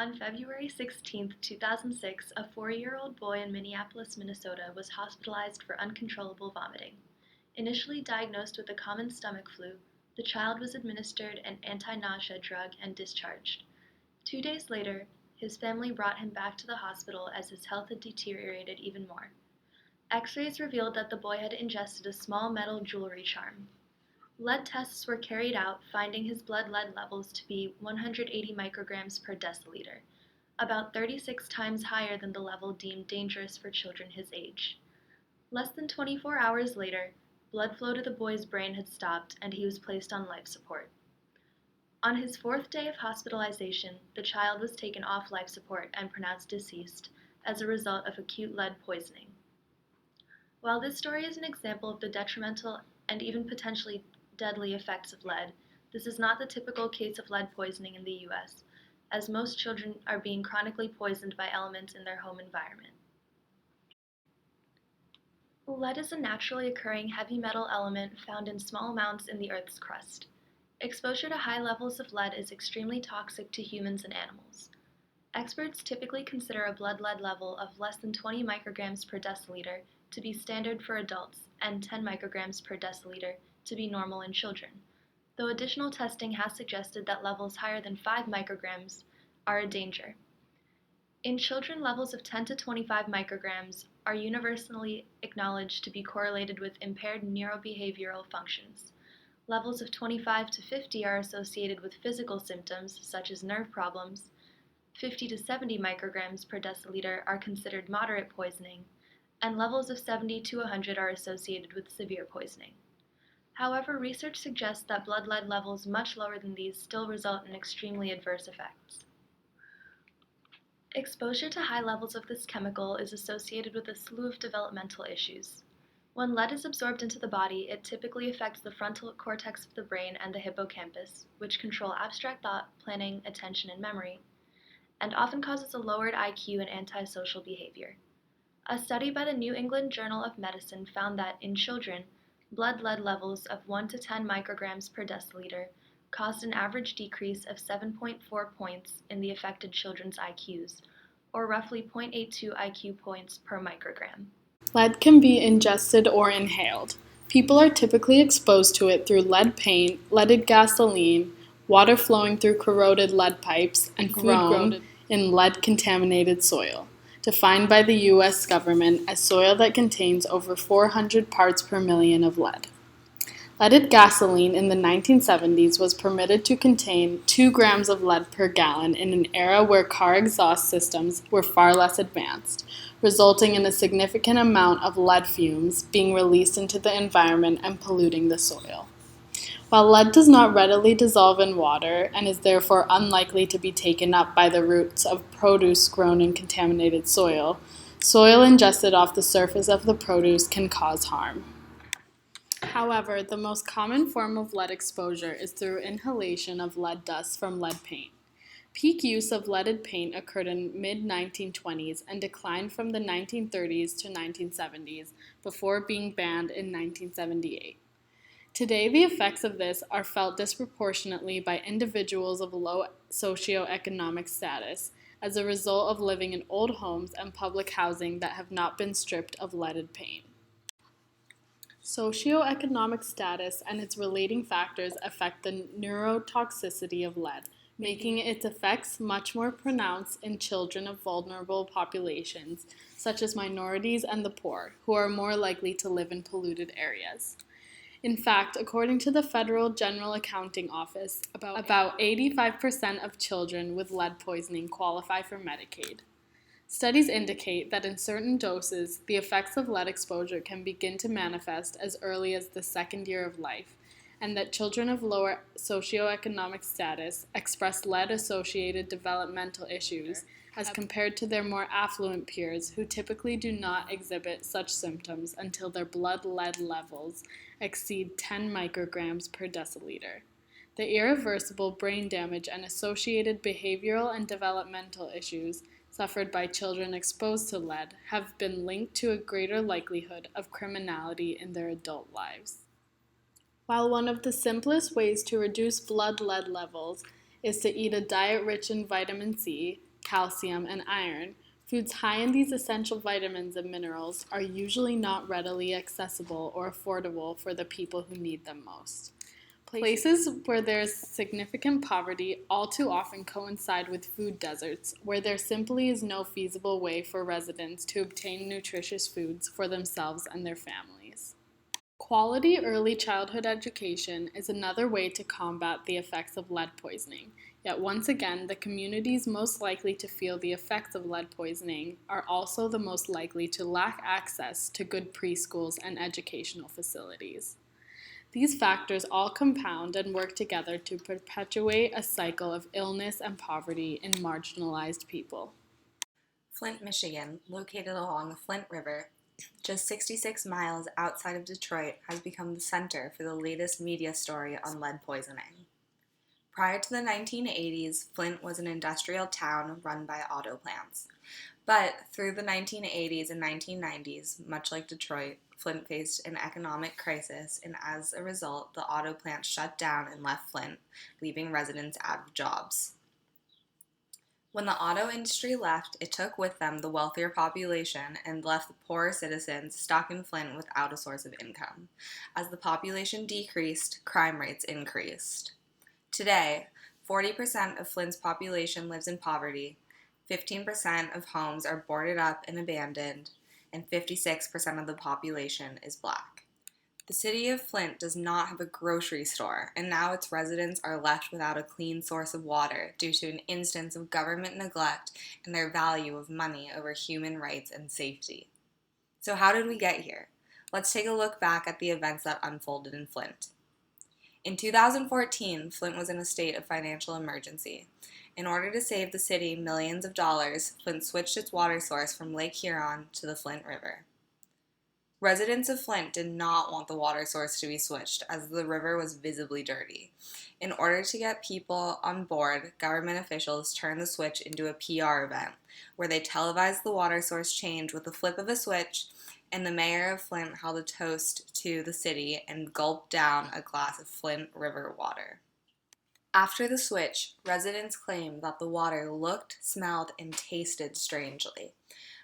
On February 16, 2006, a 4-year-old boy in Minneapolis, Minnesota was hospitalized for uncontrollable vomiting. Initially diagnosed with a common stomach flu, the child was administered an anti-nausea drug and discharged. 2 days later, his family brought him back to the hospital as his health had deteriorated even more. X-rays revealed that the boy had ingested a small metal jewelry charm. Lead tests were carried out, finding his blood lead levels to be 180 micrograms per deciliter, about 36 times higher than the level deemed dangerous for children his age. Less than 24 hours later, blood flow to the boy's brain had stopped and he was placed on life support. On his 4th day of hospitalization, the child was taken off life support and pronounced deceased as a result of acute lead poisoning. While this story is an example of the detrimental and even potentially deadly effects of lead, this is not the typical case of lead poisoning in the US, as most children are being chronically poisoned by elements in their home environment. Lead is a naturally occurring heavy metal element found in small amounts in the Earth's crust. Exposure to high levels of lead is extremely toxic to humans and animals. Experts typically consider a blood lead level of less than 20 micrograms per deciliter to be standard for adults and 10 micrograms per deciliter to be normal in children, though additional testing has suggested that levels higher than 5 micrograms are a danger. In children, levels of 10 to 25 micrograms are universally acknowledged to be correlated with impaired neurobehavioral functions. Levels of 25 to 50 are associated with physical symptoms such as nerve problems. 50 to 70 micrograms per deciliter are considered moderate poisoning, and levels of 70 to 100 are associated with severe poisoning. However, research suggests that blood lead levels much lower than these still result in extremely adverse effects. Exposure to high levels of this chemical is associated with a slew of developmental issues. When lead is absorbed into the body, it typically affects the frontal cortex of the brain and the hippocampus, which control abstract thought, planning, attention, and memory, and often causes a lowered IQ and antisocial behavior. A study by the New England Journal of Medicine found that in children, blood lead levels of 1 to 10 micrograms per deciliter caused an average decrease of 7.4 points in the affected children's IQs, or roughly 0.82 IQ points per microgram. Lead can be ingested or inhaled. People are typically exposed to it through lead paint, leaded gasoline, water flowing through corroded lead pipes, and food grown in lead-contaminated soil, defined by the U.S. government as soil that contains over 400 parts per million of lead. Leaded gasoline in the 1970s was permitted to contain 2 grams of lead per gallon in an era where car exhaust systems were far less advanced, resulting in a significant amount of lead fumes being released into the environment and polluting the soil. While lead does not readily dissolve in water and is therefore unlikely to be taken up by the roots of produce grown in contaminated soil, soil ingested off the surface of the produce can cause harm. However, the most common form of lead exposure is through inhalation of lead dust from lead paint. Peak use of leaded paint occurred in mid-1920s and declined from the 1930s to 1970s before being banned in 1978. Today, the effects of this are felt disproportionately by individuals of low socioeconomic status as a result of living in old homes and public housing that have not been stripped of leaded paint. Socioeconomic status and its relating factors affect the neurotoxicity of lead, making its effects much more pronounced in children of vulnerable populations, such as minorities and the poor, who are more likely to live in polluted areas. In fact, according to the Federal General Accounting Office, about 85% of children with lead poisoning qualify for Medicaid. Studies indicate that in certain doses, the effects of lead exposure can begin to manifest as early as the 2nd year of life, and that children of lower socioeconomic status express lead-associated developmental issues as compared to their more affluent peers who typically do not exhibit such symptoms until their blood lead levels exceed 10 micrograms per deciliter. The irreversible brain damage and associated behavioral and developmental issues suffered by children exposed to lead have been linked to a greater likelihood of criminality in their adult lives. While one of the simplest ways to reduce blood lead levels is to eat a diet rich in vitamin C, calcium, and iron. Foods high in these essential vitamins and minerals are usually not readily accessible or affordable for the people who need them most. Places where there's significant poverty all too often coincide with food deserts, where there simply is no feasible way for residents to obtain nutritious foods for themselves and their families. Quality early childhood education is another way to combat the effects of lead poisoning. Yet once again, the communities most likely to feel the effects of lead poisoning are also the most likely to lack access to good preschools and educational facilities. These factors all compound and work together to perpetuate a cycle of illness and poverty in marginalized people. Flint, Michigan, located along the Flint River, just 66 miles outside of Detroit, has become the center for the latest media story on lead poisoning. Prior to the 1980s, Flint was an industrial town run by auto plants. But through the 1980s and 1990s, much like Detroit, Flint faced an economic crisis, and as a result, the auto plants shut down and left Flint, leaving residents out of jobs. When the auto industry left, it took with them the wealthier population and left the poorer citizens stuck in Flint without a source of income. As the population decreased, crime rates increased. Today, 40% of Flint's population lives in poverty, 15% of homes are boarded up and abandoned, and 56% of the population is black. The city of Flint does not have a grocery store, and now its residents are left without a clean source of water due to an instance of government neglect and their value of money over human rights and safety. So how did we get here? Let's take a look back at the events that unfolded in Flint. In 2014, Flint was in a state of financial emergency. In order to save the city millions of dollars, Flint switched its water source from Lake Huron to the Flint River. Residents of Flint did not want the water source to be switched, as the river was visibly dirty. In order to get people on board, government officials turned the switch into a PR event, where they televised the water source change with the flip of a switch, and the mayor of Flint held a toast to the city and gulped down a glass of Flint River water. After the switch, residents claimed that the water looked, smelled, and tasted strangely.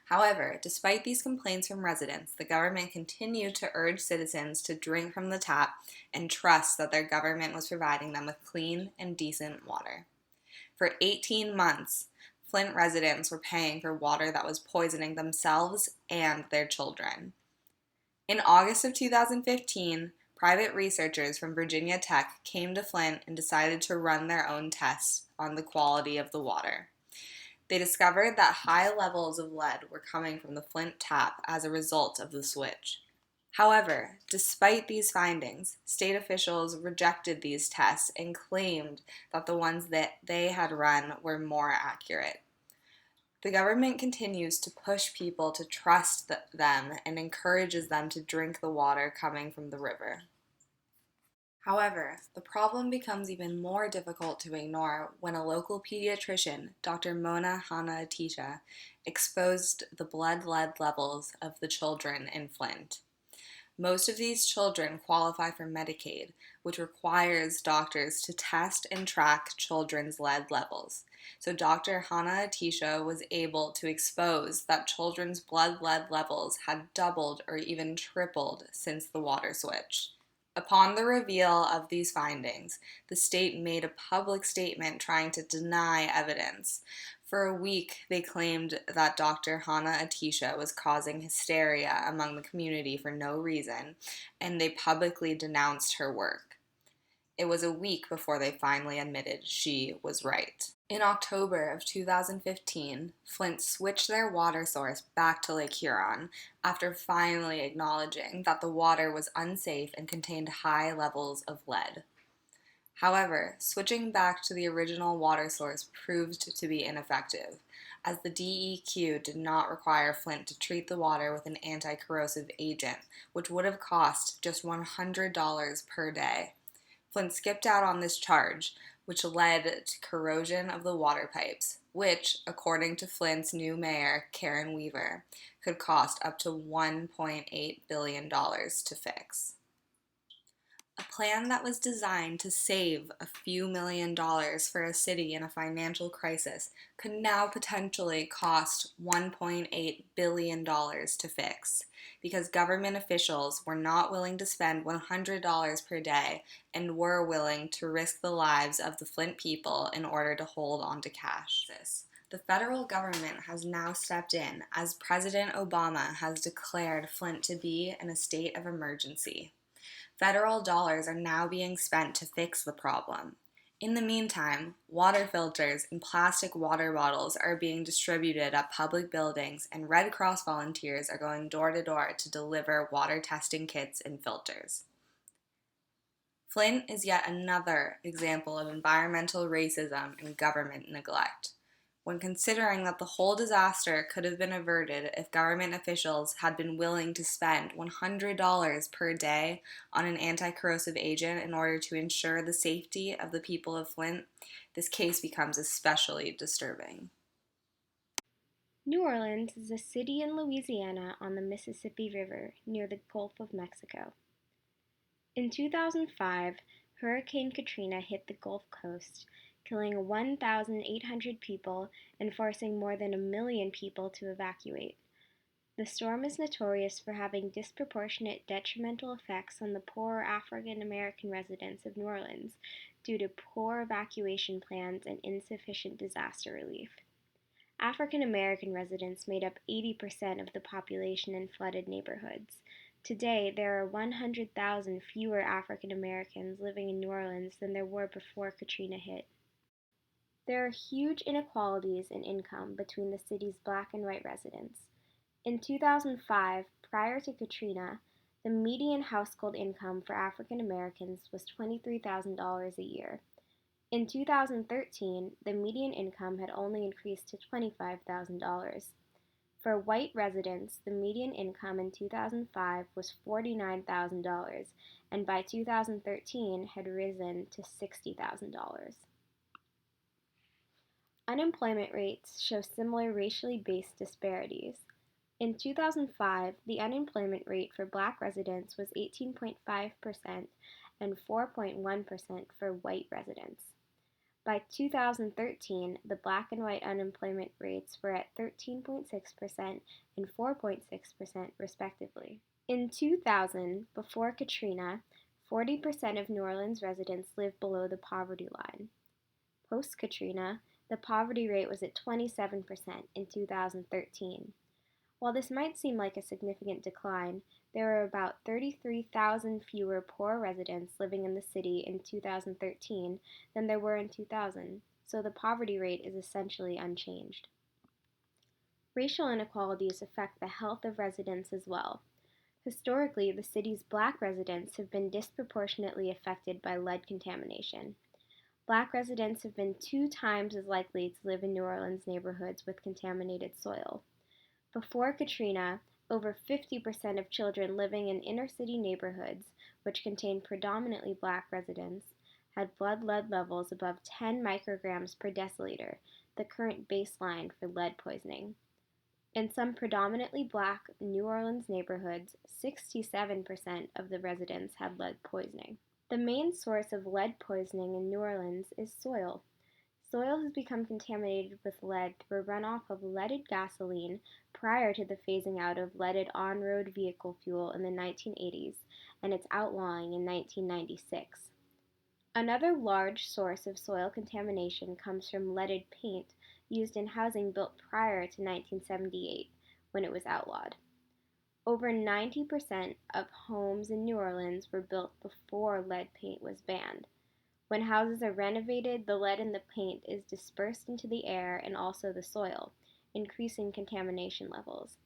However, despite these complaints from residents, the government continued to urge citizens to drink from the tap and trust that their government was providing them with clean and decent water. For 18 months, Flint residents were paying for water that was poisoning themselves and their children. In August of 2015, private researchers from Virginia Tech came to Flint and decided to run their own tests on the quality of the water. They discovered that high levels of lead were coming from the Flint tap as a result of the switch. However, despite these findings, state officials rejected these tests and claimed that the ones that they had run were more accurate. The government continues to push people to trust them and encourages them to drink the water coming from the river. However, the problem becomes even more difficult to ignore when a local pediatrician, Dr. Mona Hanna-Attisha, exposed the blood lead levels of the children in Flint. Most of these children qualify for Medicaid, which requires doctors to test and track children's lead levels. So Dr. Hanna-Attisha was able to expose that children's blood lead levels had doubled or even tripled since the water switch. Upon the reveal of these findings, the state made a public statement trying to deny evidence. For a week, they claimed that Dr. Hanna-Attisha was causing hysteria among the community for no reason, and they publicly denounced her work. It was a week before they finally admitted she was right. In October of 2015, Flint switched their water source back to Lake Huron after finally acknowledging that the water was unsafe and contained high levels of lead. However, switching back to the original water source proved to be ineffective, as the DEQ did not require Flint to treat the water with an anti-corrosive agent, which would have cost just $100 per day. Flint skipped out on this charge, which led to corrosion of the water pipes, which, according to Flint's new mayor, Karen Weaver, could cost up to $1.8 billion to fix. A plan that was designed to save a few $1 million for a city in a financial crisis could now potentially cost $1.8 billion to fix because government officials were not willing to spend $100 per day and were willing to risk the lives of the Flint people in order to hold on to cash. The federal government has now stepped in as President Obama has declared Flint to be in a state of emergency. Federal dollars are now being spent to fix the problem. In the meantime, water filters and plastic water bottles are being distributed at public buildings, and Red Cross volunteers are going door to door to deliver water testing kits and filters. Flint is yet another example of environmental racism and government neglect. When considering that the whole disaster could have been averted if government officials had been willing to spend $100 per day on an anti-corrosive agent in order to ensure the safety of the people of Flint, this case becomes especially disturbing. New Orleans is a city in Louisiana on the Mississippi River near the Gulf of Mexico. In 2005, Hurricane Katrina hit the Gulf Coast, killing 1,800 people and forcing more than 1 million people to evacuate. The storm is notorious for having disproportionate detrimental effects on the poorer African American residents of New Orleans due to poor evacuation plans and insufficient disaster relief. African American residents made up 80% of the population in flooded neighborhoods. Today, there are 100,000 fewer African Americans living in New Orleans than there were before Katrina hit. There are huge inequalities in income between the city's black and white residents. In 2005, prior to Katrina, the median household income for African Americans was $23,000 a year. In 2013, the median income had only increased to $25,000. For white residents, the median income in 2005 was $49,000, and by 2013 had risen to $60,000. Unemployment rates show similar racially based disparities. In 2005, the unemployment rate for black residents was 18.5% and 4.1% for white residents. By 2013, the black and white unemployment rates were at 13.6% and 4.6% respectively. In 2000, before Katrina, 40% of New Orleans residents lived below the poverty line. Post-Katrina, the poverty rate was at 27% in 2013. While this might seem like a significant decline, there were about 33,000 fewer poor residents living in the city in 2013 than there were in 2000, so the poverty rate is essentially unchanged. Racial inequalities affect the health of residents as well. Historically, the city's black residents have been disproportionately affected by lead contamination. Black residents have been 2 times as likely to live in New Orleans neighborhoods with contaminated soil. Before Katrina, over 50% of children living in inner-city neighborhoods, which contain predominantly black residents, had blood lead levels above 10 micrograms per deciliter, the current baseline for lead poisoning. In some predominantly black New Orleans neighborhoods, 67% of the residents had lead poisoning. The main source of lead poisoning in New Orleans is soil. Soil has become contaminated with lead through runoff of leaded gasoline prior to the phasing out of leaded on-road vehicle fuel in the 1980s and its outlawing in 1996. Another large source of soil contamination comes from leaded paint used in housing built prior to 1978, when it was outlawed. Over 90% of homes in New Orleans were built before lead paint was banned. When houses are renovated, the lead in the paint is dispersed into the air and also the soil, increasing contamination levels.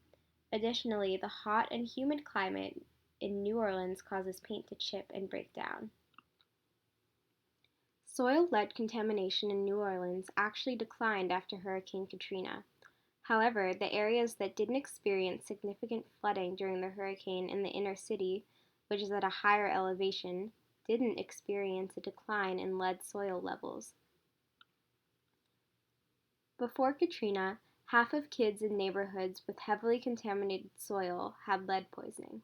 Additionally, the hot and humid climate in New Orleans causes paint to chip and break down. Soil lead contamination in New Orleans actually declined after Hurricane Katrina. However, the areas that didn't experience significant flooding during the hurricane in the inner city, which is at a higher elevation, didn't experience a decline in lead soil levels. Before Katrina, half of kids in neighborhoods with heavily contaminated soil had lead poisoning.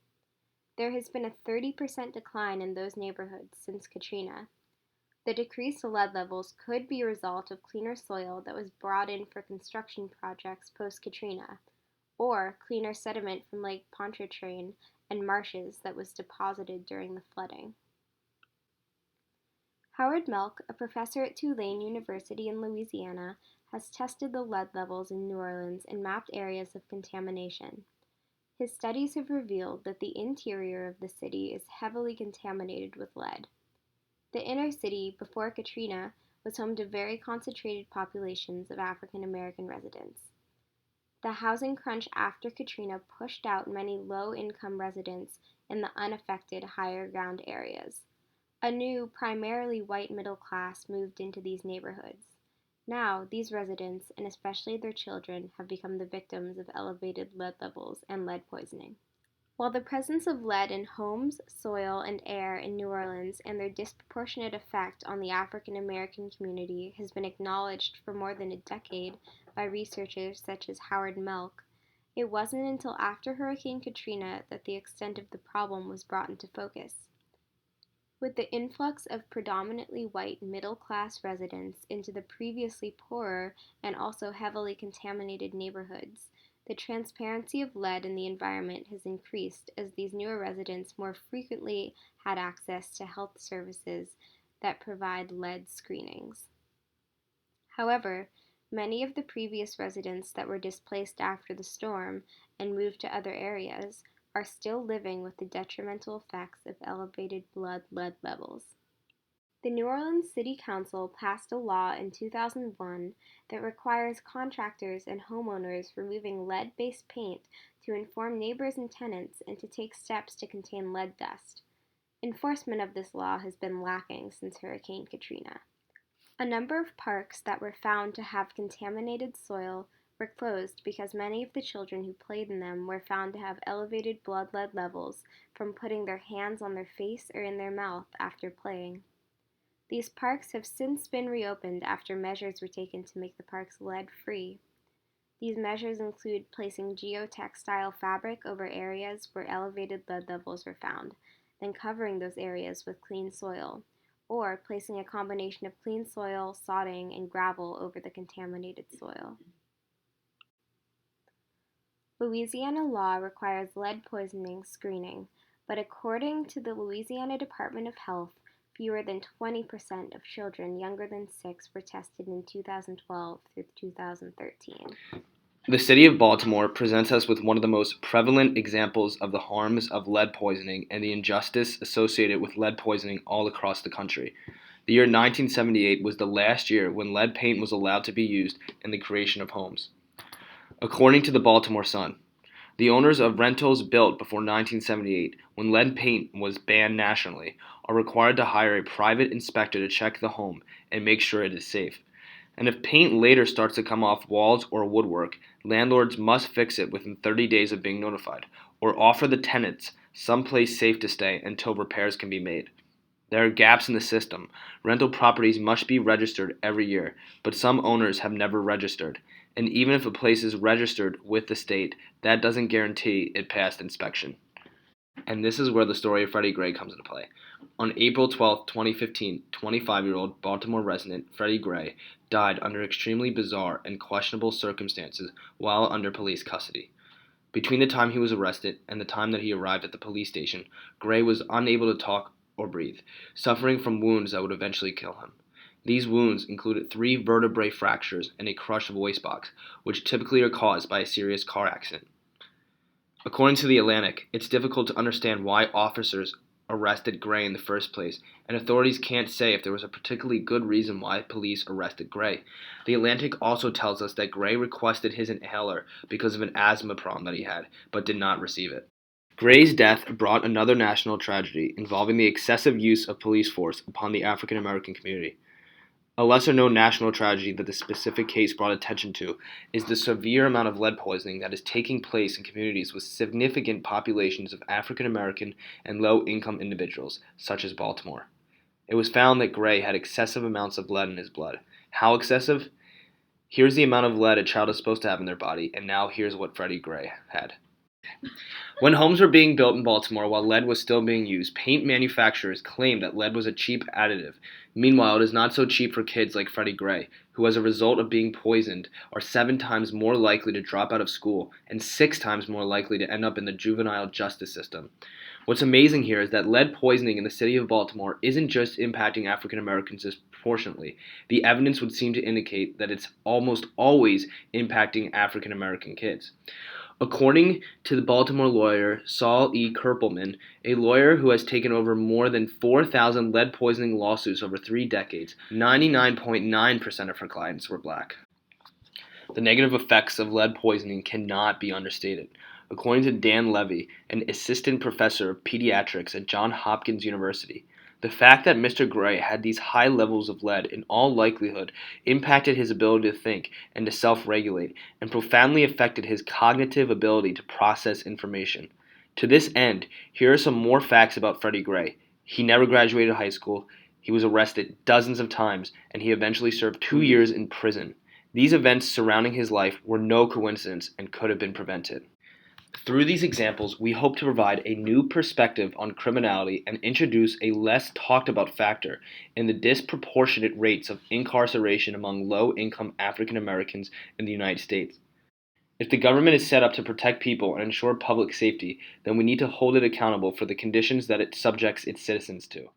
There has been a 30% decline in those neighborhoods since Katrina. The decreased lead levels could be a result of cleaner soil that was brought in for construction projects post-Katrina, or cleaner sediment from Lake Pontchartrain and marshes that was deposited during the flooding. Howard Milk, a professor at Tulane University in Louisiana, has tested the lead levels in New Orleans and mapped areas of contamination. His studies have revealed that the interior of the city is heavily contaminated with lead. The inner city, before Katrina, was home to very concentrated populations of African American residents. The housing crunch after Katrina pushed out many low-income residents in the unaffected higher ground areas. A new, primarily white middle class moved into these neighborhoods. Now, these residents, and especially their children, have become the victims of elevated lead levels and lead poisoning. While the presence of lead in homes, soil, and air in New Orleans and their disproportionate effect on the African American community has been acknowledged for more than a decade by researchers such as Howard Milk, it wasn't until after Hurricane Katrina that the extent of the problem was brought into focus. With the influx of predominantly white middle-class residents into the previously poorer and also heavily contaminated neighborhoods, the transparency of lead in the environment has increased as these newer residents more frequently had access to health services that provide lead screenings. However, many of the previous residents that were displaced after the storm and moved to other areas are still living with the detrimental effects of elevated blood lead levels. The New Orleans City Council passed a law in 2001 that requires contractors and homeowners removing lead-based paint to inform neighbors and tenants and to take steps to contain lead dust. Enforcement of this law has been lacking since Hurricane Katrina. A number of parks that were found to have contaminated soil were closed because many of the children who played in them were found to have elevated blood lead levels from putting their hands on their face or in their mouth after playing. These parks have since been reopened after measures were taken to make the parks lead-free. These measures include placing geotextile fabric over areas where elevated lead levels were found, then covering those areas with clean soil, or placing a combination of clean soil, sodding, and gravel over the contaminated soil. Louisiana law requires lead poisoning screening, but according to the Louisiana Department of Health, fewer than 20% of children younger than 6 were tested in 2012 through 2013. The city of Baltimore presents us with one of the most prevalent examples of the harms of lead poisoning and the injustice associated with lead poisoning all across the country. The year 1978 was the last year when lead paint was allowed to be used in the creation of homes. According to the Baltimore Sun, the owners of rentals built before 1978, when lead paint was banned nationally, are required to hire a private inspector to check the home and make sure it is safe. And if paint later starts to come off walls or woodwork, landlords must fix it within 30 days of being notified, or offer the tenants some place safe to stay until repairs can be made. There are gaps in the system. Rental properties must be registered every year, but some owners have never registered. And even if a place is registered with the state, that doesn't guarantee it passed inspection. And this is where the story of Freddie Gray comes into play. On April 12, 2015, 25-year-old Baltimore resident Freddie Gray died under extremely bizarre and questionable circumstances while under police custody. Between the time he was arrested and the time that he arrived at the police station, Gray was unable to talk or breathe, suffering from wounds that would eventually kill him. These wounds included 3 vertebrae fractures and a crushed voice box, which typically are caused by a serious car accident. According to The Atlantic, it's difficult to understand why officers arrested Gray in the first place, and authorities can't say if there was a particularly good reason why police arrested Gray. The Atlantic also tells us that Gray requested his inhaler because of an asthma problem that he had, but did not receive it. Gray's death brought another national tragedy involving the excessive use of police force upon the African American community. A lesser-known national tragedy that the specific case brought attention to is the severe amount of lead poisoning that is taking place in communities with significant populations of African American and low-income individuals, such as Baltimore. It was found that Gray had excessive amounts of lead in his blood. How excessive? Here's the amount of lead a child is supposed to have in their body, and now here's what Freddie Gray had. When homes were being built in Baltimore while lead was still being used, paint manufacturers claimed that lead was a cheap additive. Meanwhile, it is not so cheap for kids like Freddie Gray, who, as a result of being poisoned, are 7 times more likely to drop out of school and 6 times more likely to end up in the juvenile justice system. What's amazing here is that lead poisoning in the city of Baltimore isn't just impacting African Americans disproportionately. The evidence would seem to indicate that it's almost always impacting African American kids. According to the Baltimore lawyer Saul E. Kerpelman, a lawyer who has taken over more than 4,000 lead poisoning lawsuits over 3 decades, 99.9% of her clients were black. The negative effects of lead poisoning cannot be understated. According to Dan Levy, an assistant professor of pediatrics at Johns Hopkins University, the fact that Mr. Gray had these high levels of lead in all likelihood impacted his ability to think and to self-regulate, and profoundly affected his cognitive ability to process information. To this end, here are some more facts about Freddie Gray. He never graduated high school, he was arrested dozens of times, and he eventually served 2 years in prison. These events surrounding his life were no coincidence and could have been prevented. Through these examples, we hope to provide a new perspective on criminality and introduce a less talked about factor in the disproportionate rates of incarceration among low-income African Americans in the United States. If the government is set up to protect people and ensure public safety, then we need to hold it accountable for the conditions that it subjects its citizens to.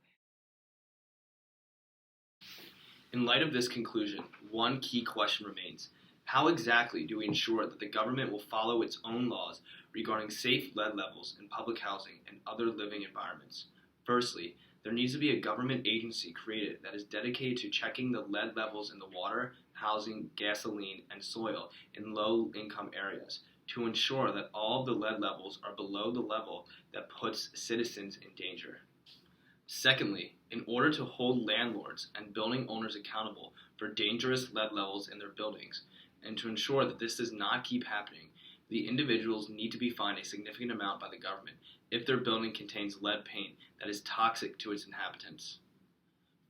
In light of this conclusion, one key question remains. How exactly do we ensure that the government will follow its own laws regarding safe lead levels in public housing and other living environments? Firstly, there needs to be a government agency created that is dedicated to checking the lead levels in the water, housing, gasoline, and soil in low-income areas to ensure that all of the lead levels are below the level that puts citizens in danger. Secondly, in order to hold landlords and building owners accountable for dangerous lead levels in their buildings, and to ensure that this does not keep happening, the individuals need to be fined a significant amount by the government if their building contains lead paint that is toxic to its inhabitants.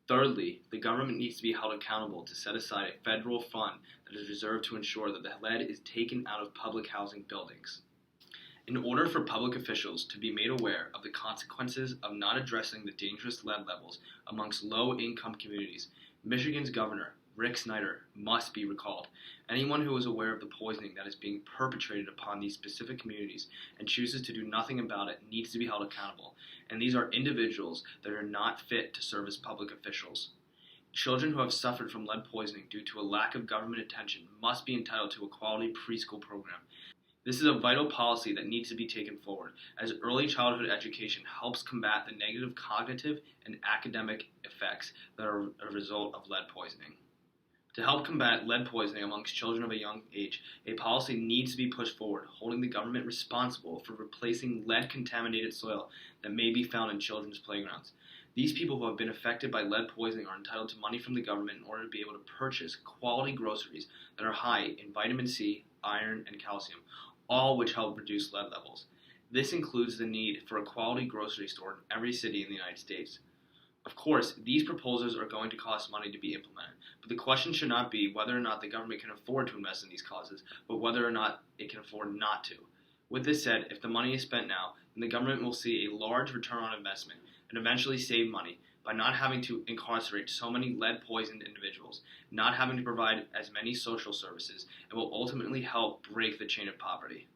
Thirdly, the government needs to be held accountable to set aside a federal fund that is reserved to ensure that the lead is taken out of public housing buildings. In order for public officials to be made aware of the consequences of not addressing the dangerous lead levels amongst low-income communities, Michigan's governor, Rick Snyder, must be recalled. Anyone who is aware of the poisoning that is being perpetrated upon these specific communities and chooses to do nothing about it needs to be held accountable, and these are individuals that are not fit to serve as public officials. Children who have suffered from lead poisoning due to a lack of government attention must be entitled to a quality preschool program. This is a vital policy that needs to be taken forward, as early childhood education helps combat the negative cognitive and academic effects that are a result of lead poisoning. To help combat lead poisoning amongst children of a young age, a policy needs to be pushed forward, holding the government responsible for replacing lead-contaminated soil that may be found in children's playgrounds. These people who have been affected by lead poisoning are entitled to money from the government in order to be able to purchase quality groceries that are high in vitamin C, iron, and calcium, all which help reduce lead levels. This includes the need for a quality grocery store in every city in the United States. Of course, these proposals are going to cost money to be implemented, but the question should not be whether or not the government can afford to invest in these causes, but whether or not it can afford not to. With this said, if the money is spent now, then the government will see a large return on investment and eventually save money by not having to incarcerate so many lead-poisoned individuals, not having to provide as many social services, and will ultimately help break the chain of poverty.